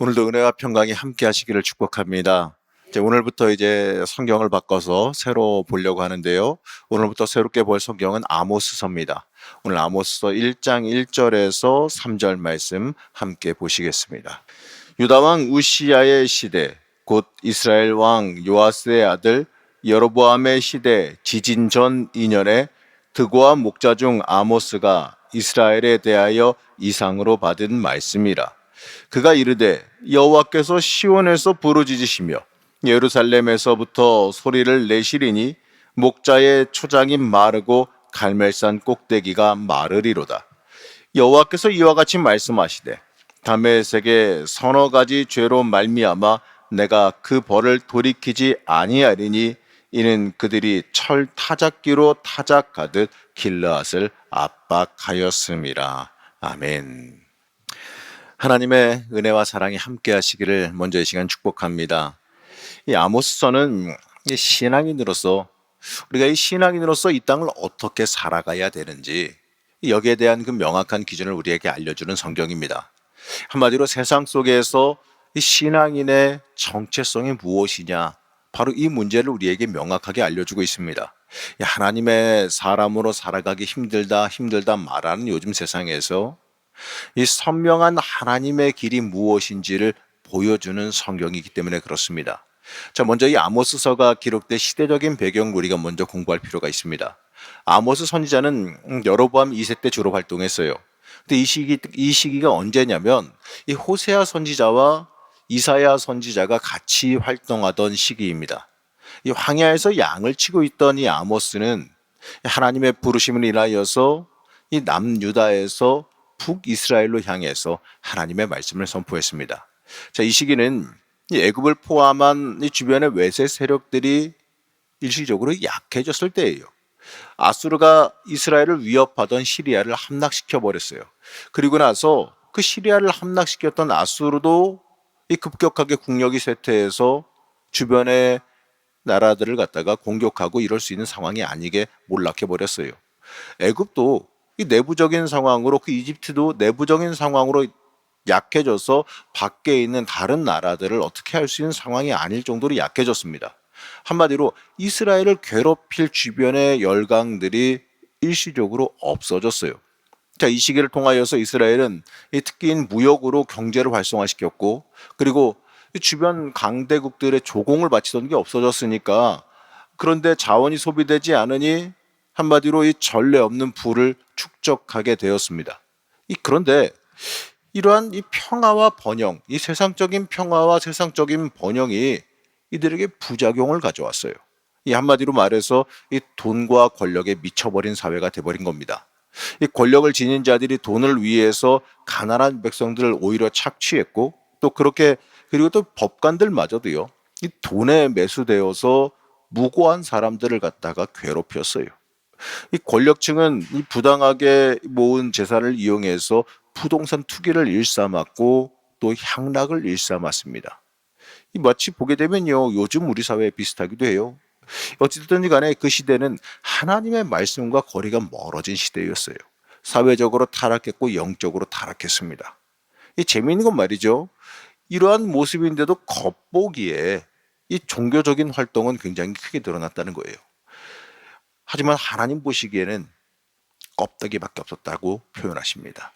오늘도 은혜와 평강이 함께 하시기를 축복합니다. 오늘부터 이제 성경을 바꿔서 새로 보려고 하는데요. 오늘부터 새롭게 볼 성경은 아모스서입니다. 오늘 아모스서 1장 1절에서 3절 말씀 함께 보시겠습니다. 유다 왕 우시야의 시대, 곧 이스라엘 왕 요아스의 아들 여로보암의 시대 지진 전 2년에 드고아 목자 중 아모스가 이스라엘에 대하여 이상으로 받은 말씀이라. 그가 이르되 여호와께서 시온에서 부르짖으시며 예루살렘에서부터 소리를 내시리니 목자의 초장이 마르고 갈멜산 꼭대기가 마르리로다. 여호와께서 이와 같이 말씀하시되 다메섹의 서너 가지 죄로 말미암아 내가 그 벌을 돌이키지 아니하리니 이는 그들이 철 타작기로 타작하듯 길르앗을 압박하였음이라. 아멘. 하나님의 은혜와 사랑이 함께 하시기를 먼저 이 시간 축복합니다. 이 아모스서는 신앙인으로서 우리가 이 신앙인으로서 이 땅을 어떻게 살아가야 되는지 여기에 대한 그 명확한 기준을 우리에게 알려주는 성경입니다. 한마디로 세상 속에서 이 신앙인의 정체성이 무엇이냐, 바로 이 문제를 우리에게 명확하게 알려주고 있습니다. 하나님의 사람으로 살아가기 힘들다 말하는 요즘 세상에서 이 선명한 하나님의 길이 무엇인지를 보여주는 성경이기 때문에 그렇습니다. 자, 먼저 이 아모스서가 기록된 시대적인 배경을 우리가 먼저 공부할 필요가 있습니다. 아모스 선지자는 여로보암 2세 때 주로 활동했어요. 근데 이 시기가 언제냐면 이 호세아 선지자와 이사야 선지자가 같이 활동하던 시기입니다. 이 황야에서 양을 치고 있던 이 아모스는 하나님의 부르심을 인하여서 이 남유다에서 북이스라엘로 향해서 하나님의 말씀을 선포했습니다. 자, 이 시기는 애굽을 포함한 이 주변의 외세 세력들이 일시적으로 약해졌을 때예요. 아수르가 이스라엘을 위협하던 시리아를 함락시켜 버렸어요. 그리고 나서 그 시리아를 함락시켰던 아수르도 이 급격하게 국력이 쇠퇴해서 주변의 나라들을 갖다가 공격하고 이럴 수 있는 상황이 아니게 몰락해 버렸어요. 애굽도 이 내부적인 상황으로, 그 이집트도 내부적인 상황으로 약해져서 밖에 있는 다른 나라들을 어떻게 할 수 있는 상황이 아닐 정도로 약해졌습니다. 한마디로 이스라엘을 괴롭힐 주변의 열강들이 일시적으로 없어졌어요. 자, 이 시기를 통하여서 이스라엘은 특기인 무역으로 경제를 활성화시켰고, 그리고 주변 강대국들의 조공을 바치던 게 없어졌으니까, 그런데 자원이 소비되지 않으니 한마디로 이 전례 없는 부를 축적하게 되었습니다. 그런데 이러한 이 평화와 번영, 이 세상적인 평화와 세상적인 번영이 이들에게 부작용을 가져왔어요. 한마디로 말해서 이 돈과 권력에 미쳐버린 사회가 돼버린 겁니다. 이 권력을 지닌 자들이 돈을 위해서 가난한 백성들을 오히려 착취했고, 또 그렇게, 그리고 또 법관들마저도요, 이 돈에 매수되어서 무고한 사람들을 갖다가 괴롭혔어요. 이 권력층은 이 부당하게 모은 재산을 이용해서 부동산 투기를 일삼았고 또 향락을 일삼았습니다. 마치 보게 되면요, 요즘 우리 사회에 비슷하기도 해요. 어찌됐든 간에 그 시대는 하나님의 말씀과 거리가 멀어진 시대였어요. 사회적으로 타락했고 영적으로 타락했습니다. 재미있는 건 말이죠, 이러한 모습인데도 겉보기에 이 종교적인 활동은 굉장히 크게 드러났다는 거예요. 하지만 하나님 보시기에는 껍데기밖에 없었다고 표현하십니다.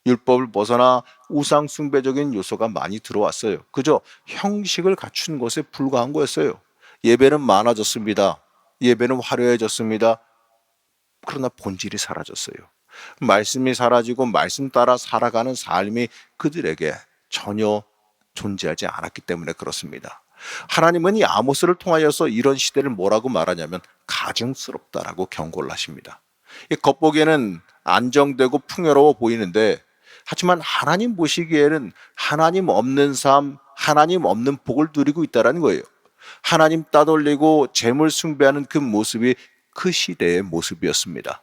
율법을 벗어나 우상 숭배적인 요소가 많이 들어왔어요. 그저 형식을 갖춘 것에 불과한 거였어요. 예배는 많아졌습니다. 예배는 화려해졌습니다. 그러나 본질이 사라졌어요. 말씀이 사라지고 말씀 따라 살아가는 삶이 그들에게 전혀 존재하지 않았기 때문에 그렇습니다. 하나님은 이 아모스를 통하여서 이런 시대를 뭐라고 말하냐면 가증스럽다라고 경고를 하십니다. 겉보기에는 안정되고 풍요로워 보이는데, 하지만 하나님 보시기에는 하나님 없는 삶, 하나님 없는 복을 누리고 있다는 거예요. 하나님 따돌리고 재물 숭배하는 그 모습이 그 시대의 모습이었습니다.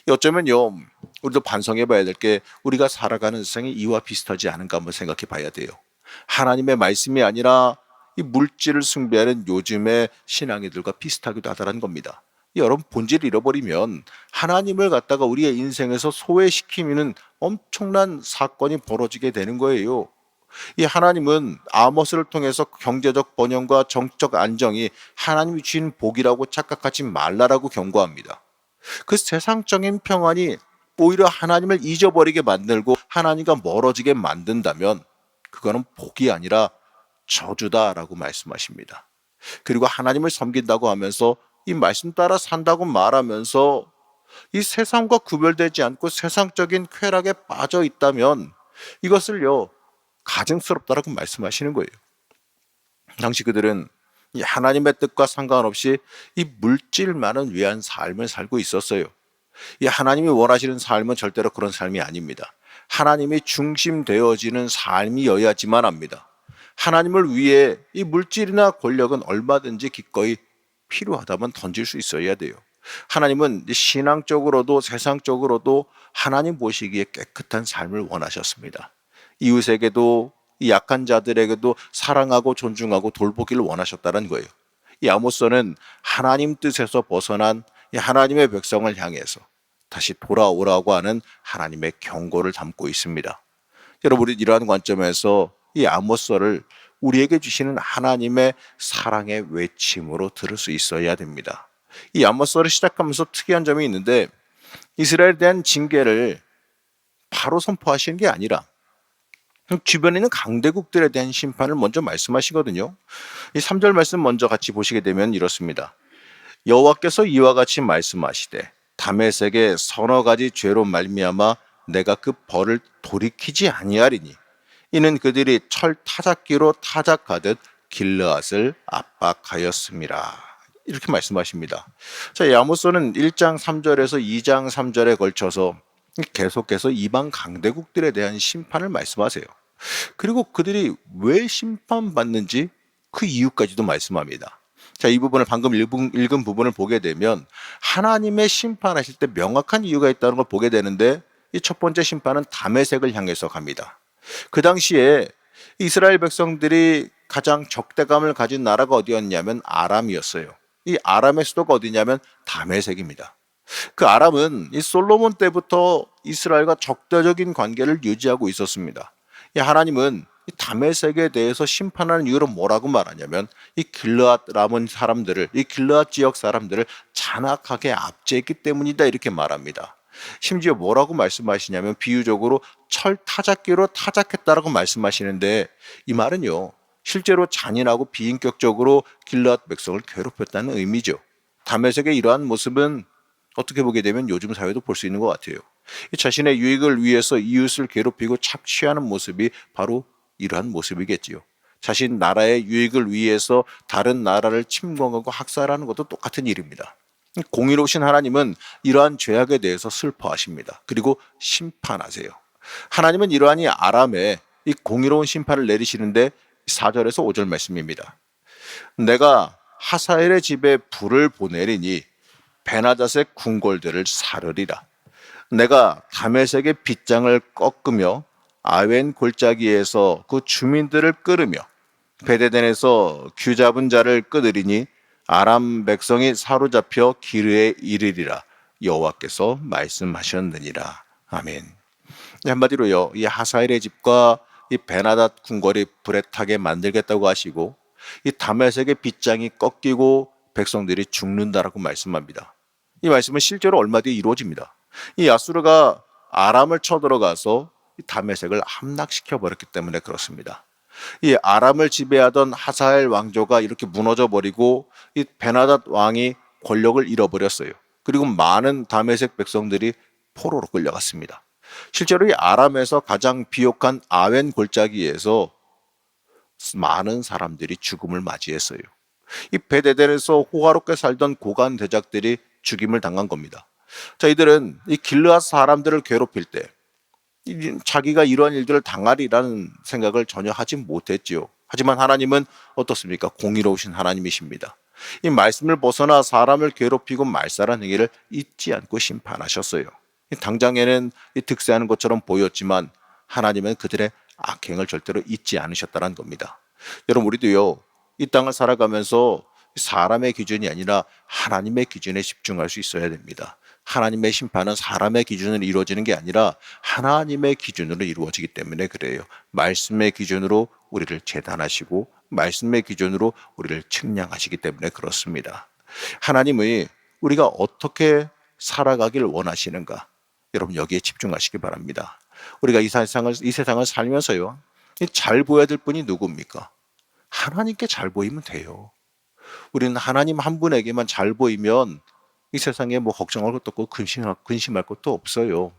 어쩌면요, 우리도 반성해 봐야 될 게, 우리가 살아가는 세상이 이와 비슷하지 않은가 한번 생각해 봐야 돼요. 하나님의 말씀이 아니라 이 물질을 숭배하는 요즘의 신앙이들과 비슷하기도 하다는 겁니다. 여러분, 본질을 잃어버리면 하나님을 갖다가 우리의 인생에서 소외시키는 엄청난 사건이 벌어지게 되는 거예요. 이 하나님은 아모스를 통해서 경제적 번영과 정적 안정이 하나님이 주신 복이라고 착각하지 말라라고 경고합니다. 그 세상적인 평안이 오히려 하나님을 잊어버리게 만들고 하나님과 멀어지게 만든다면 그거는 복이 아니라 저주다라고 말씀하십니다. 그리고 하나님을 섬긴다고 하면서 이 말씀 따라 산다고 말하면서 이 세상과 구별되지 않고 세상적인 쾌락에 빠져 있다면 이것을요 가증스럽다라고 말씀하시는 거예요. 당시 그들은 이 하나님의 뜻과 상관없이 이 물질만을 위한 삶을 살고 있었어요. 이 하나님이 원하시는 삶은 절대로 그런 삶이 아닙니다. 하나님이 중심되어지는 삶이어야지만 합니다. 하나님을 위해 이 물질이나 권력은 얼마든지 기꺼이 필요하다면 던질 수 있어야 돼요. 하나님은 신앙적으로도 세상적으로도 하나님 보시기에 깨끗한 삶을 원하셨습니다. 이웃에게도 이 약한 자들에게도 사랑하고 존중하고 돌보기를 원하셨다는 거예요. 이 아모스는 하나님 뜻에서 벗어난 이 하나님의 백성을 향해서 다시 돌아오라고 하는 하나님의 경고를 담고 있습니다. 여러분, 우리 이러한 관점에서 이 아모스를 우리에게 주시는 하나님의 사랑의 외침으로 들을 수 있어야 됩니다. 이 아모스를 시작하면서 특이한 점이 있는데 이스라엘에 대한 징계를 바로 선포하시는 게 아니라 주변에 있는 강대국들에 대한 심판을 먼저 말씀하시거든요. 이 3절 말씀 먼저 같이 보시게 되면 이렇습니다. 여호와께서 이와 같이 말씀하시되 다메섹의 서너 가지 죄로 말미암아 내가 그 벌을 돌이키지 아니하리니 이는 그들이 철 타작기로 타작하듯 길르앗을 압박하였음이라. 이렇게 말씀하십니다. 자, 이 아모스는 1장 3절에서 2장 3절에 걸쳐서 계속해서 이방 강대국들에 대한 심판을 말씀하세요. 그리고 그들이 왜 심판받는지 그 이유까지도 말씀합니다. 자, 이 부분을 방금 읽은 부분을 보게 되면 하나님의 심판하실 때 명확한 이유가 있다는 걸 보게 되는데 이 첫 번째 심판은 다메섹을 향해서 갑니다. 그 당시에 이스라엘 백성들이 가장 적대감을 가진 나라가 어디였냐면 아람이었어요. 이 아람의 수도가 어디냐면 다메섹입니다. 그 아람은 이 솔로몬 때부터 이스라엘과 적대적인 관계를 유지하고 있었습니다. 이 하나님은 이 다메섹에 대해서 심판하는 이유로 뭐라고 말하냐면 이 길르앗 라몬 사람들을, 이 길르앗 지역 사람들을 잔악하게 압제했기 때문이다 이렇게 말합니다. 심지어 뭐라고 말씀하시냐면 비유적으로 철 타작기로 타작했다라고 말씀하시는데 이 말은요 실제로 잔인하고 비인격적으로 길르앗 백성을 괴롭혔다는 의미죠. 다메섹의 이러한 모습은 어떻게 보게 되면 요즘 사회도 볼 수 있는 것 같아요. 자신의 유익을 위해서 이웃을 괴롭히고 착취하는 모습이 바로 이러한 모습이겠지요. 자신 나라의 유익을 위해서 다른 나라를 침공하고 학살하는 것도 똑같은 일입니다. 공의로우신 하나님은 이러한 죄악에 대해서 슬퍼하십니다. 그리고 심판하세요. 하나님은 이러한 이 아람에 이 공의로운 심판을 내리시는데 4절에서 5절 말씀입니다. 내가 하사엘의 집에 불을 보내리니 베나닷의 궁궐들을 사르리라. 내가 다메섹의 빗장을 꺾으며 아웬 골짜기에서 그 주민들을 끌으며 베데덴에서 귀잡은 자를 끊으리니 아람 백성이 사로잡혀 기르에 이르리라. 여호와께서 말씀하셨느니라. 아멘. 한마디로요, 이 하사엘의 집과 이 베나닷 궁궐이 불에 타게 만들겠다고 하시고 이 다메섹의 빗장이 꺾이고 백성들이 죽는다라고 말씀합니다. 이 말씀은 실제로 얼마 뒤에 이루어집니다. 이 아수르가 아람을 쳐들어가서 이 다메섹을 함락시켜 버렸기 때문에 그렇습니다. 이 아람을 지배하던 하사엘 왕조가 이렇게 무너져 버리고 이 베나닷 왕이 권력을 잃어버렸어요. 그리고 많은 다메섹 백성들이 포로로 끌려갔습니다. 실제로 이 아람에서 가장 비옥한 아웬 골짜기에서 많은 사람들이 죽음을 맞이했어요. 이 베데덴에서 호화롭게 살던 고관 대작들이 죽임을 당한 겁니다. 자, 이들은 이 길르앗 사람들을 괴롭힐 때 자기가 이러한 일들을 당하리라는 생각을 전혀 하지 못했지요. 하지만 하나님은 어떻습니까? 공의로우신 하나님이십니다. 이 말씀을 벗어나 사람을 괴롭히고 말살한 행위를 잊지 않고 심판하셨어요. 당장에는 이 득세하는 것처럼 보였지만 하나님은 그들의 악행을 절대로 잊지 않으셨다는 겁니다. 여러분, 우리도요 이 땅을 살아가면서 사람의 기준이 아니라 하나님의 기준에 집중할 수 있어야 됩니다. 하나님의 심판은 사람의 기준으로 이루어지는 게 아니라 하나님의 기준으로 이루어지기 때문에 그래요. 말씀의 기준으로 우리를 재단하시고 말씀의 기준으로 우리를 측량하시기 때문에 그렇습니다. 하나님의 우리가 어떻게 살아가길 원하시는가? 여러분 여기에 집중하시기 바랍니다. 우리가 이 세상을 살면서요. 잘 보여야 될 분이 누굽니까? 하나님께 잘 보이면 돼요. 우리는 하나님 한 분에게만 잘 보이면 이 세상에 뭐 걱정할 것도 없고 근심할 것도 없어요.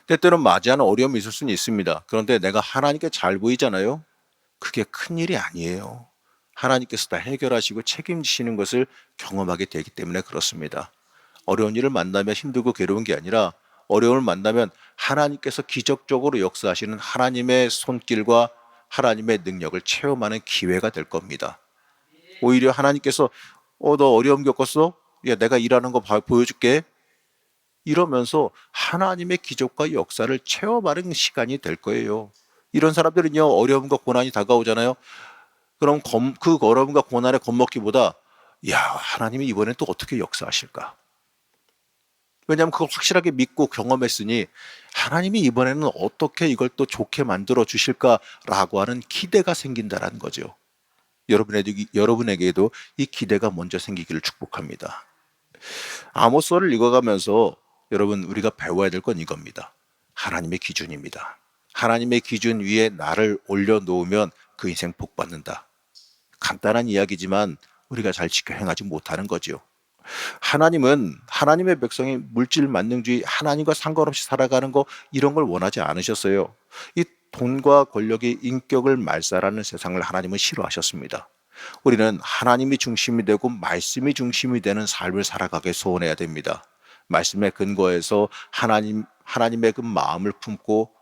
때때로 맞이하는 어려움이 있을 수는 있습니다. 그런데 내가 하나님께 잘 보이잖아요. 그게 큰일이 아니에요. 하나님께서 다 해결하시고 책임지시는 것을 경험하게 되기 때문에 그렇습니다. 어려운 일을 만나면 힘들고 괴로운 게 아니라 어려움을 만나면 하나님께서 기적적으로 역사하시는 하나님의 손길과 하나님의 능력을 체험하는 기회가 될 겁니다. 오히려 하나님께서 너 어려움 겪었어? 야, 내가 일하는 거 보여줄게. 이러면서 하나님의 기적과 역사를 체험하는 시간이 될 거예요. 이런 사람들은요, 어려움과 고난이 다가오잖아요. 그럼 그 어려움과 고난에 겁먹기보다 야, 하나님이 이번엔 또 어떻게 역사하실까? 왜냐하면 그걸 확실하게 믿고 경험했으니 하나님이 이번에는 어떻게 이걸 또 좋게 만들어 주실까라고 하는 기대가 생긴다는 거죠. 여러분에게도 이 기대가 먼저 생기기를 축복합니다. 아모스를 읽어가면서 여러분 우리가 배워야 될 건 이겁니다. 하나님의 기준입니다. 하나님의 기준 위에 나를 올려놓으면 그 인생 복 받는다. 간단한 이야기지만 우리가 잘 지켜 행하지 못하는 거죠. 하나님은 하나님의 백성이 물질 만능주의 하나님과 상관없이 살아가는 거 이런 걸 원하지 않으셨어요. 이 돈과 권력의 인격을 말살하는 세상을 하나님은 싫어하셨습니다. 우리는 하나님이 중심이 되고 말씀이 중심이 되는 삶을 살아가게 소원해야 됩니다. 말씀에 근거해서 하나님의 그 마음을 품고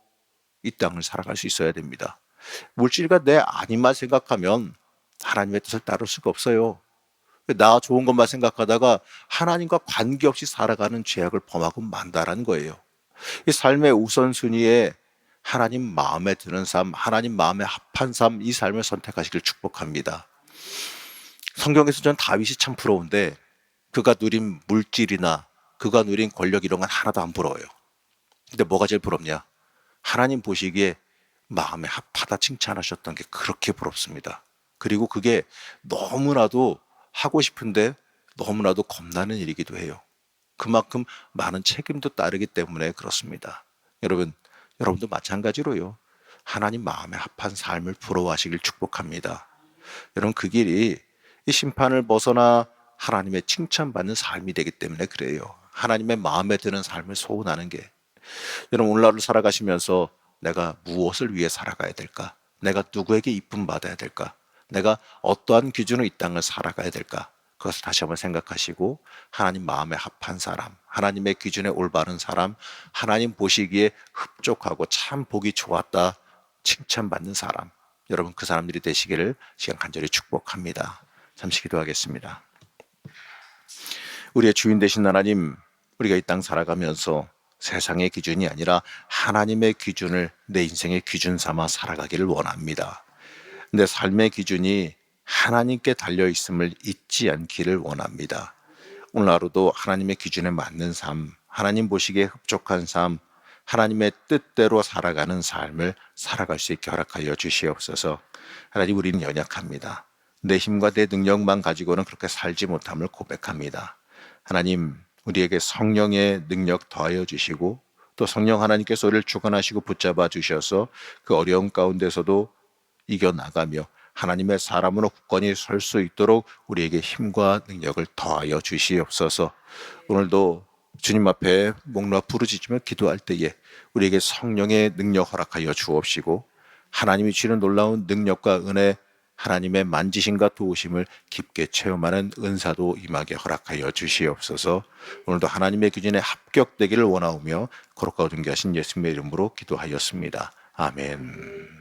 이 땅을 살아갈 수 있어야 됩니다. 물질과 내 아님만 생각하면 하나님의 뜻을 따를 수가 없어요. 나 좋은 것만 생각하다가 하나님과 관계없이 살아가는 죄악을 범하고 만다라는 거예요. 이 삶의 우선순위에 하나님 마음에 드는 삶, 하나님 마음에 합한 삶, 이 삶을 선택하시길 축복합니다. 성경에서 전 다윗이 참 부러운데 그가 누린 물질이나 그가 누린 권력 이런 건 하나도 안 부러워요. 근데 뭐가 제일 부럽냐? 하나님 보시기에 마음에 합하다 칭찬하셨던 게 그렇게 부럽습니다. 그리고 그게 너무나도 하고 싶은데 너무나도 겁나는 일이기도 해요. 그만큼 많은 책임도 따르기 때문에 그렇습니다. 여러분도 마찬가지로요. 하나님 마음에 합한 삶을 부러워하시길 축복합니다. 여러분 그 길이 이 심판을 벗어나 하나님의 칭찬받는 삶이 되기 때문에 그래요. 하나님의 마음에 드는 삶을 소원하는 게. 여러분 오늘날을 살아가시면서 내가 무엇을 위해 살아가야 될까? 내가 누구에게 이쁨 받아야 될까? 내가 어떠한 기준으로 이 땅을 살아가야 될까? 그것을 다시 한번 생각하시고 하나님 마음에 합한 사람, 하나님의 기준에 올바른 사람, 하나님 보시기에 흡족하고 참 보기 좋았다 칭찬받는 사람, 여러분 그 사람들이 되시기를 시간 간절히 축복합니다. 잠시 기도하겠습니다. 우리의 주인 되신 하나님, 우리가 이 땅 살아가면서 세상의 기준이 아니라 하나님의 기준을 내 인생의 기준 삼아 살아가기를 원합니다. 내 삶의 기준이 하나님께 달려있음을 잊지 않기를 원합니다. 오늘 하루도 하나님의 기준에 맞는 삶, 하나님 보시기에 흡족한 삶, 하나님의 뜻대로 살아가는 삶을 살아갈 수 있게 허락하여 주시옵소서. 하나님 우리는 연약합니다. 내 힘과 내 능력만 가지고는 그렇게 살지 못함을 고백합니다. 하나님 우리에게 성령의 능력 더하여 주시고 또 성령 하나님께서 우리를 주관하시고 붙잡아 주셔서 그 어려움 가운데서도 이겨나가며 하나님의 사람으로 굳건히 설 수 있도록 우리에게 힘과 능력을 더하여 주시옵소서. 오늘도 주님 앞에 목 놓아 부르짖으며 기도할 때에 우리에게 성령의 능력 허락하여 주옵시고 하나님이 주시는 놀라운 능력과 은혜, 하나님의 만지심과 도우심을 깊게 체험하는 은사도 임하게 허락하여 주시옵소서. 오늘도 하나님의 기준에 합격되기를 원하오며 거룩하고 존귀하신 예수님의 이름으로 기도하였습니다. 아멘.